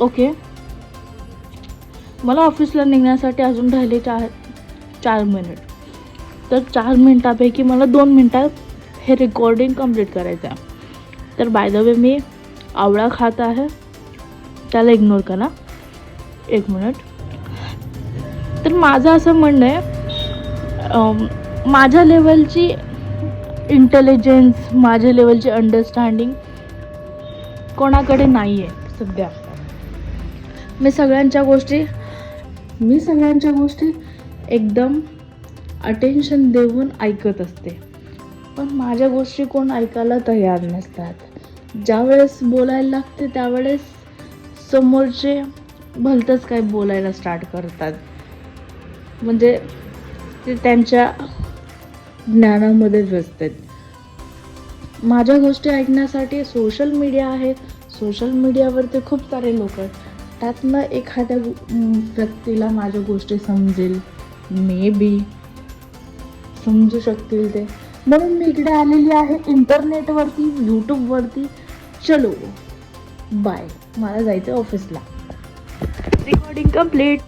Okay, मला ऑफिसला निघण्यासाठी अजून राहिले 4 मिनिट. तर 4 मिनटापैकी मला 2 मिनटात हे रेकॉर्डिंग कंप्लीट करायचं आहे. तर बाय द वे मी आवळा खात आहे, त्याला इग्नोर करा. 1 मिनिट. तर माझं असं म्हणणं आहे, माझ्या लेवलची इंटेलिजन्स, माझ्या लेवलची अंडरस्टँडिंग कोणाकडे नाही आहे सध्या. मी सगळ्यांच्या गोष्टी एकदम अटेन्शन देऊन ऐकत असते, पण माझ्या गोष्टी कोण ऐकायला तयार नसतात. ज्यावेळेस बोलायला लागते त्यावेळेस समोरचे भलतंच काय बोलायला स्टार्ट करतात. म्हणजे ते त्यांच्या ज्ञानामध्येच असतात. माझ्या गोष्टी ऐकण्यासाठी सोशल मीडिया आहे. सोशल मीडियावरती खूप सारे लोक आहेत. त्यातनं एखाद्या व्यक्तीला माझ्या गोष्टी समजेल, मे बी समजू शकतील ते, म्हणून मी इकडे आलेली आहे इंटरनेटवरती, यूट्यूबवरती. चलो बाय, मला जायचं ऑफिसला. Recording complete.